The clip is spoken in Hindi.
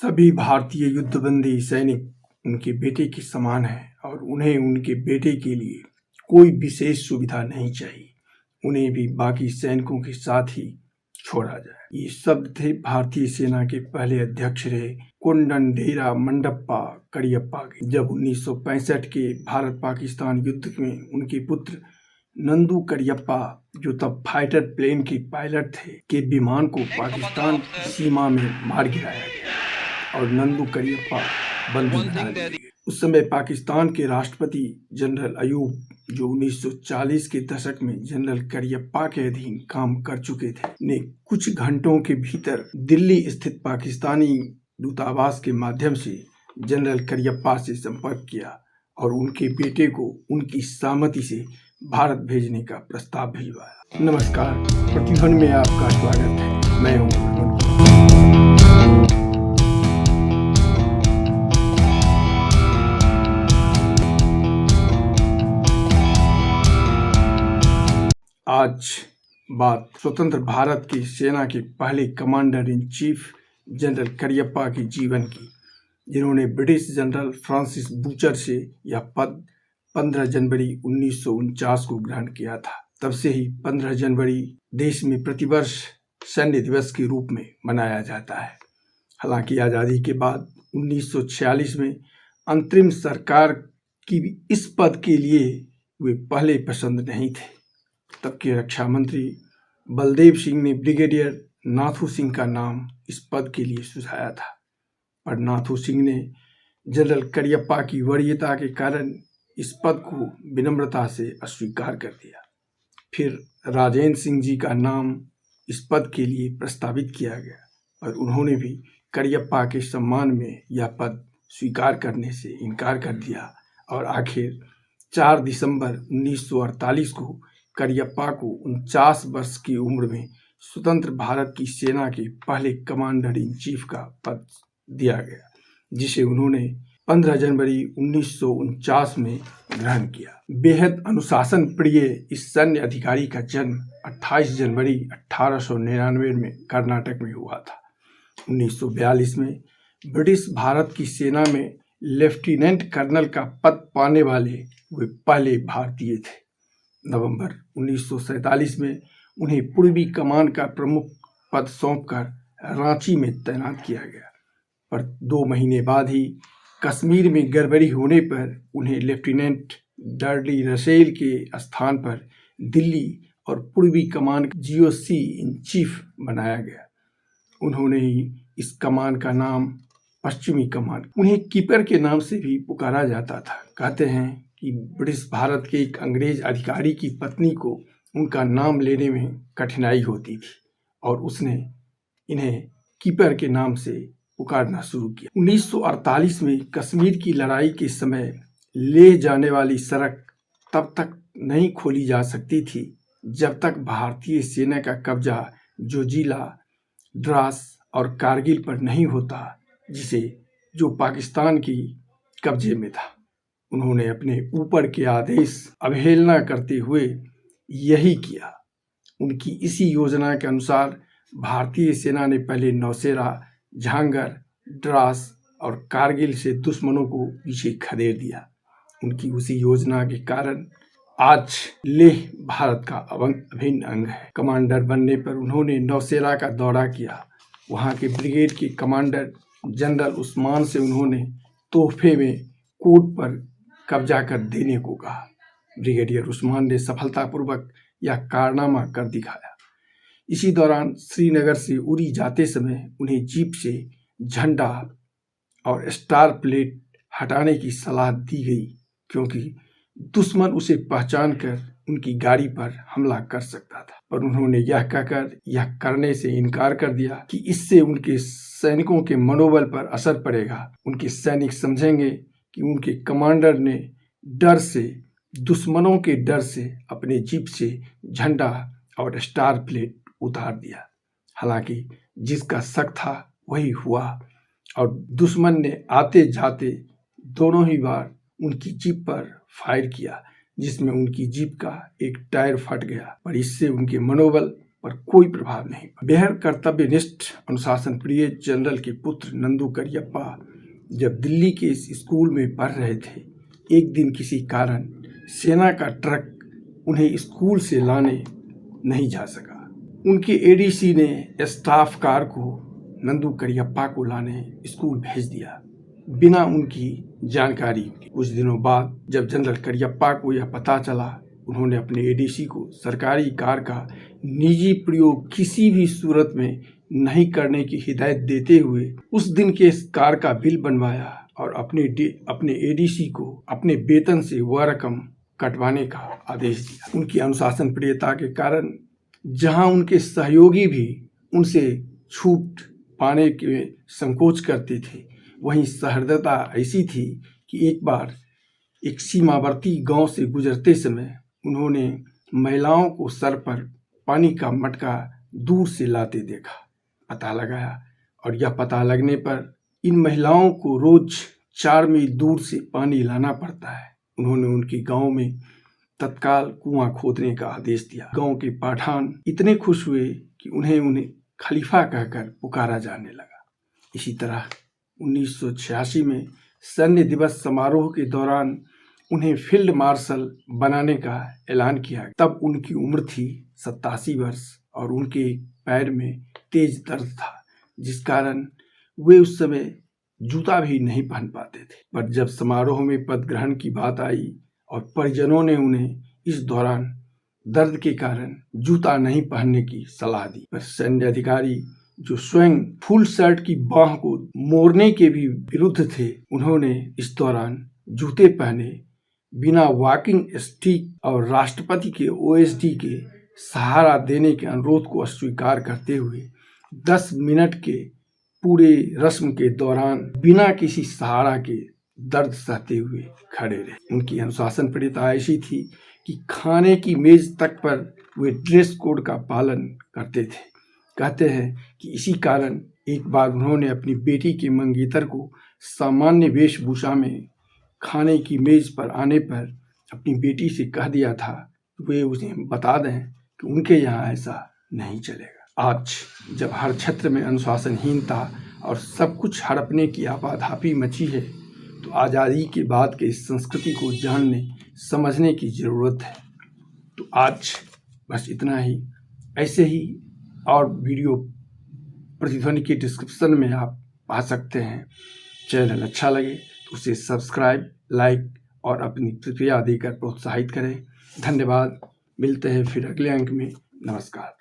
सभी भारतीय युद्धबंदी सैनिक उनके बेटे के समान हैं और उन्हें उनके बेटे के लिए कोई विशेष सुविधा नहीं चाहिए। उन्हें भी बाकी सैनिकों के साथ ही छोड़ा जाए। ये शब्द थे भारतीय सेना के पहले अध्यक्ष रहे कोंडदेरा मंडप्पा करियप्पा के, जब 1965 के भारत पाकिस्तान युद्ध में उनके पुत्र नंदू करियप्पा, जो तब फाइटर प्लेन के पायलट थे, के विमान को पाकिस्तान की सीमा में मार गिराया गया और नंदू करियप्पा बंदी बना लिए गए। उस समय पाकिस्तान के राष्ट्रपति जनरल अयूब, जो 1940 के दशक में जनरल करियप्पा के अधीन काम कर चुके थे, ने कुछ घंटों के भीतर दिल्ली स्थित पाकिस्तानी दूतावास के माध्यम से जनरल करियप्पा से संपर्क किया और उनके बेटे को उनकी सहमति से भारत भेजने का प्रस्ताव भिजवाया। नमस्कार, प्रतिध्वनि में आपका स्वागत है। मैं हूं। आज बात स्वतंत्र भारत की सेना के पहले commander in chief general Cariappa के जीवन की, जिन्होंने ब्रिटिश जनरल फ्रांसिस बूचर से यह पद 15 जनवरी 1949 को ग्रहण किया था। तब से ही 15 जनवरी देश में प्रतिवर्ष सैन्य दिवस के रूप में मनाया जाता है। हालांकि आज़ादी के बाद 1946 में अंतरिम सरकार की इस पद के लिए वे पहले पसंद नहीं थे। तब के रक्षा मंत्री बलदेव सिंह ने ब्रिगेडियर नाथू सिंह का नाम इस पद के लिए सुझाया था, पर नाथू सिंह ने जनरल करियप्पा की वरीयता के कारण इस पद को विनम्रता से अस्वीकार कर दिया। फिर राजेंद्र सिंह जी का नाम इस पद के लिए प्रस्तावित किया गया और उन्होंने भी करियप्पा के सम्मान में यह पद स्वीकार करने से इनकार कर दिया और आखिर 4 दिसंबर 1948 को करियप्पा को 49 वर्ष की उम्र में स्वतंत्र भारत की सेना के पहले कमांडर इन चीफ का पद दिया गया, जिसे उन्होंने 15 जनवरी 1949 में ग्रहण किया। बेहद अनुशासन प्रिय इस सैन्य अधिकारी का जन्म 28 जनवरी 1899 में कर्नाटक में हुआ था। 1942 में ब्रिटिश भारत की सेना में लेफ्टिनेंट कर्नल का पद पाने वाले वे पहले भारतीय थे। नवंबर 1947 में उन्हें पूर्वी कमान का प्रमुख पद सौंपकर रांची में तैनात किया गया, पर 2 महीने बाद ही कश्मीर में गड़बड़ी होने पर उन्हें लेफ्टिनेंट डर्ली रसेल के स्थान पर दिल्ली और पूर्वी कमान GOC इन चीफ बनाया गया। उन्होंने ही इस कमान का नाम पश्चिमी कमान, उन्हें कीपर के नाम से भी पुकारा जाता था। कहते हैं कि ब्रिटिश भारत के एक अंग्रेज अधिकारी की पत्नी को उनका नाम लेने में कठिनाई होती थी और उसने इन्हें कीपर के नाम से पुकारना शुरू किया। 1948 में कश्मीर की लड़ाई के समय ले जाने वाली सड़क तब तक नहीं खोली जा सकती थी जब तक भारतीय सेना का कब्जा जोजिला, द्रास और कारगिल पर नहीं होता, जो पाकिस्तान की कब्जे में था। उन्होंने अपने ऊपर के आदेश अवहेलना करते हुए यही किया। उनकी इसी योजना के अनुसार भारतीय सेना ने पहले नौशेरा, झांगर, द्रास और कारगिल से दुश्मनों को पीछे खदेड़ दिया। उनकी उसी योजना के कारण आज लेह भारत का अभिन्न अंग है। कमांडर बनने पर उन्होंने नौशेरा का दौरा किया। वहां के ब्रिगेड के कमांडर जनरल उस्मान से उन्होंने तोहफे में कोट पर कब्जा कर देने को कहा। ब्रिगेडियर उस्मान ने सफलतापूर्वक यह कारनामा कर दिखाया। इसी दौरान श्रीनगर से उरी जाते समय उन्हें जीप से झंडा और स्टार प्लेट हटाने की सलाह दी गई, क्योंकि दुश्मन उसे पहचान कर उनकी गाड़ी पर हमला कर सकता था। पर उन्होंने यह कहकर यह करने से इनकार कर दिया कि इससे उनके सैनिकों के मनोबल पर असर पड़ेगा। उनके सैनिक समझेंगे कि उनके कमांडर ने दुश्मनों के डर से अपने जीप से झंडा और स्टार प्लेट उतार दिया। हालांकि जिसका शक था वही हुआ और दुश्मन ने आते जाते दोनों ही बार उनकी जीप पर फायर किया, जिसमें उनकी जीप का एक टायर फट गया, पर इससे उनके मनोबल पर कोई प्रभाव नहीं पड़ा। बेहद कर्तव्यनिष्ठ अनुशासन प्रिय जनरल के पुत्र नंदू करियप्पा जब दिल्ली के इस स्कूल में पढ़ रहे थे, एक दिन किसी कारण सेना का ट्रक उन्हें स्कूल से लाने नहीं जा सका। उनके एडीसी ने स्टाफ कार को नंदू करियप्पा को लाने स्कूल भेज दिया बिना उनकी जानकारी के। कुछ दिनों बाद जब जनरल करियप्पा को यह पता चला, उन्होंने अपने एडीसी को सरकारी कार का निजी प्रयोग किसी भी सूरत में नहीं करने की हिदायत देते हुए उस दिन के इस कार का बिल बनवाया और अपने एडीसी को अपने वेतन से वह रकम कटवाने का आदेश दिया। उनकी अनुशासन प्रियता के कारण जहां उनके सहयोगी भी उनसे छूट पाने के संकोच करते थे, वहीं सहृदयता ऐसी थी कि एक बार एक सीमावर्ती गांव से गुजरते समय उन्होंने महिलाओं को सर पर पानी का मटका दूर से लाते देखा। पता लगाया और यह पता लगने पर इन महिलाओं को रोज 4 मील दूर से पानी लाना पड़ता है। उन्होंने उनके गांव में तत्काल कुआं खोदने का आदेश दिया। गांव के पठान इतने खुश हुए कि उन्हें खलीफा कहकर पुकारा जाने लगा। इसी तरह 1986 में सैन्य दिवस समारोह के दौरान उन्हें फील्ड मार्शल बनाने का ऐलान किया। तब उनकी उम्र थी 87 वर्ष और उनके पैर में तेज दर्द था, जिस कारण वे उस समय जूता भी नहीं पहन पाते थे। पर जब समारोह में पद ग्रहण की बात आई और परिजनों ने उन्हें इस दौरान दर्द के कारण जूता नहीं पहनने की सलाह दी, पर सैन्य अधिकारी जो स्वयं फुल शर्ट की बाह को मोड़ने के भी विरुद्ध थे, उन्होंने इस दौरान जूते पहने बिना वॉकिंग स्टिक और राष्ट्रपति के ओएसडी के सहारा देने के अनुरोध को अस्वीकार करते हुए 10 मिनट के पूरे रस्म के दौरान बिना किसी सहारा के दर्द सहते हुए खड़े रहे। उनकी अनुशासन प्रियता ऐसी थी कि खाने की मेज तक पर वे ड्रेस कोड का पालन करते थे। कहते हैं कि इसी कारण एक बार उन्होंने अपनी बेटी के मंगेतर को सामान्य वेशभूषा में खाने की मेज पर आने पर अपनी बेटी से कह दिया था कि वे उन्हें बता दें कि उनके यहाँ ऐसा नहीं चलेगा। आज जब हर क्षेत्र में अनुशासनहीनता और सब कुछ हड़पने की आपाधापी मची है, तो आज़ादी के बाद के इस संस्कृति को जानने समझने की ज़रूरत है। तो आज बस इतना ही। ऐसे ही और वीडियो प्रतिध्वनि के डिस्क्रिप्शन में आप पा सकते हैं। चैनल अच्छा लगे तो उसे सब्सक्राइब, लाइक और अपनी प्रतिक्रिया देकर प्रोत्साहित करें। धन्यवाद। मिलते हैं फिर अगले अंक में। नमस्कार।